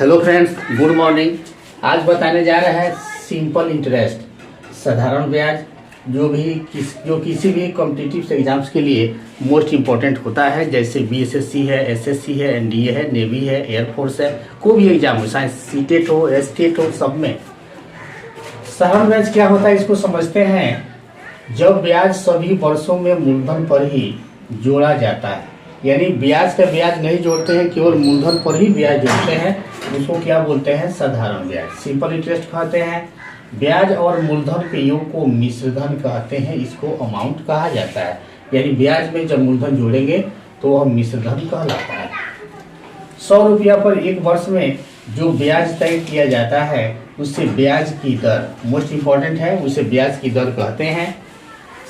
Hello friends, good morning. आज बताने जा रहा है सिंपल इंटरेस्ट, साधारण ब्याज, जो किसी भी कॉम्पिटिटिव एग्जाम्स के लिए मोस्ट इम्पोर्टेंट होता है। जैसे बीएसएससी है, एसएससी है, एनडीए है, नेवी है, एयरफोर्स है, कोई भी एग्जाम हो, चाहे सीटेट हो, एसटेट हो, सब में साधारण ब्याज क्या होता है इसको समझते हैं। जब ब्याज सभी वर्षों में मूलधन पर ही जोड़ा जाता है, यानी ब्याज का ब्याज नहीं जोड़ते हैं, केवल मूलधन पर ही ब्याज जोड़ते हैं, उसको क्या बोलते हैं? साधारण ब्याज, सिंपल इंटरेस्ट कहते हैं। ब्याज और मूलधन के योग को मिश्रधन कहते हैं, इसको अमाउंट कहा जाता है। यानी ब्याज में जब मूलधन जोड़ेंगे तो वह मिश्रधन कहलाता है। 100 रुपया पर एक वर्ष में जो ब्याज तय किया जाता है उससे ब्याज की दर, मोस्ट इम्पॉर्टेंट है, उसे ब्याज की दर कहते हैं।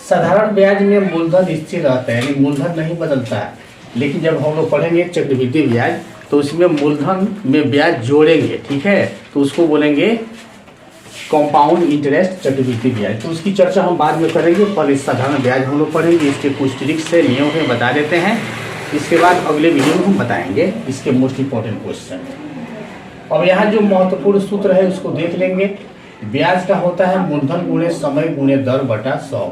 साधारण ब्याज में मूलधन स्थिर रहता है, यानी मूलधन नहीं बदलता है। लेकिन जब हम लोग पढ़ेंगे चक्रवृद्धि ब्याज तो उसमें मूलधन में ब्याज जोड़ेंगे, ठीक है, तो उसको बोलेंगे कंपाउंड इंटरेस्ट, चक्रवृद्धि ब्याज। तो उसकी चर्चा हम बाद में करेंगे, पर इस साधारण ब्याज हम लोग पढ़ेंगे, इसके कुछ ट्रिक्स से नियम है बता देते हैं। इसके बाद अगले वीडियो में हम बताएंगे इसके मोस्ट इंपॉर्टेंट क्वेश्चन। अब यहाँ जो महत्वपूर्ण सूत्र है उसको देख लेंगे। ब्याज का होता है मूलधन गुणे समय गुणे दर बटा 100।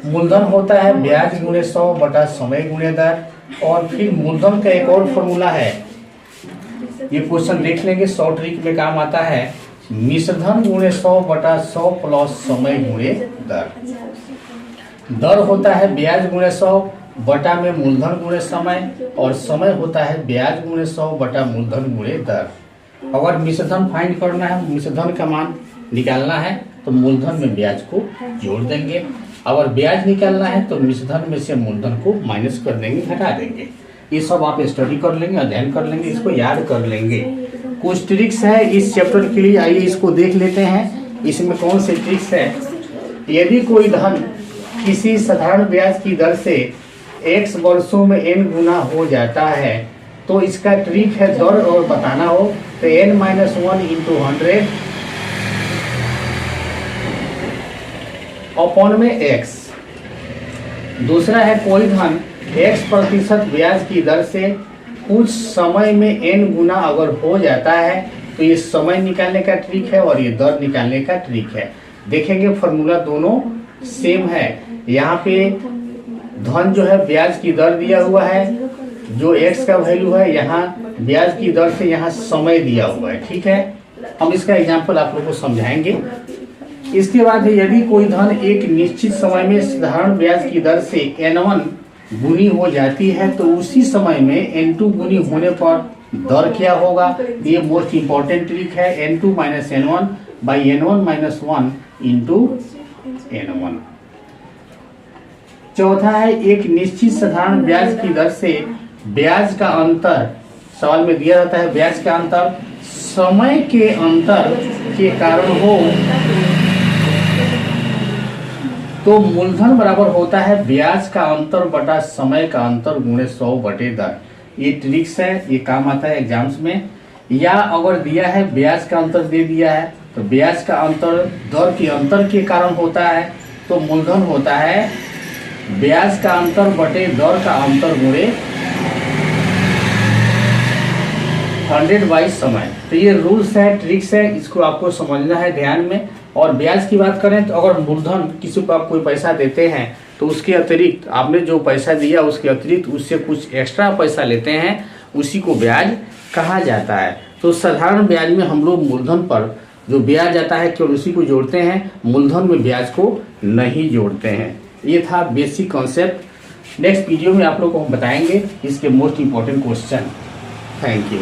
मूलधन होता है ब्याज गुणे 100 बटा समय गुणे दर। और फिर मूलधन का एक और फॉर्मूला है, ये क्वेश्चन देख लेंगे, 100 ट्रिक में काम आता है। मिश्रधन गुणे 100 बटा 100 प्लस समय गुणे दर। दर होता है ब्याज गुणे 100 बटा में मूलधन गुणे समय, और समय होता है ब्याज गुणे 100 बटा मूलधन गुणे दर। अगर मिश्रधन फाइंड करना है, मिश्रधन का मान निकालना है तो मूलधन में ब्याज को जोड़ देंगे। अगर ब्याज निकालना है तो मिश्रधन में से मूलधन को माइनस कर देंगे, घटा देंगे। ये सब आप स्टडी कर लेंगे, अध्ययन कर लेंगे, इसको याद कर लेंगे। कुछ ट्रिक्स है इस चैप्टर के लिए, आइए इसको देख लेते हैं। इसमें कौन से ट्रिक्स है? यदि कोई धन किसी साधारण ब्याज की दर से x वर्षों में n गुना हो जाता है तो इसका ट्रिक है दर और बताना हो तो n-1 × 100 अपॉन में x। दूसरा है कोई धन x% ब्याज की दर से कुछ समय में n गुना अगर हो जाता है तो ये समय निकालने का ट्रिक है और ये दर निकालने का ट्रिक है। देखेंगे फॉर्मूला दोनों सेम है। यहाँ पे धन जो है ब्याज की दर दिया हुआ है, जो x का वैल्यू है, यहाँ ब्याज की दर से यहाँ समय दिया हुआ है, ठीक है। हम इसका एग्जांपल आप लोगों को समझाएंगे। इसके बाद है यदि कोई धन एक निश्चित समय में साधारण ब्याज की दर से n1 गुनी हो जाती है तो उसी समय में n2 गुनी होने पर दर क्या होगा? ये मोस्ट इंपॉर्टेंट ट्रिक है, n2 - n1 by n1 - 1 into n1। चौथा है एक निश्चित साधारण ब्याज की दर से ब्याज का अंतर, सवाल में दिया जाता है ब्याज का अंतर समय के अंतर के कारण हो तो मूलधन बराबर होता है ब्याज का अंतर बटा समय का अंतर गुणे 100 बटे दर। ये ट्रिक्स है, ये काम आता है एग्जाम्स में। या अगर दिया है ब्याज का अंतर दे दिया है तो ब्याज का अंतर दर के अंतर के कारण होता है तो मूलधन होता है ब्याज का अंतर बटे दर का अंतर गुणे 100 बाई समय। तो ये रूल्स है, ट्रिक्स है, इसको आपको समझना है ध्यान में। और ब्याज की बात करें तो अगर मूलधन किसी को आप कोई पैसा देते हैं तो उसके अतिरिक्त आपने जो पैसा दिया उसके अतिरिक्त उससे कुछ एक्स्ट्रा पैसा लेते हैं, उसी को ब्याज कहा जाता है। तो साधारण ब्याज में हम लोग मूलधन पर जो ब्याज आता है केवल उसी को जोड़ते हैं, मूलधन में ब्याज को नहीं जोड़ते हैं। ये था बेसिक कॉन्सेप्ट। नेक्स्ट वीडियो में आप लोग को हम बताएंगे इसके most important question. Thank you.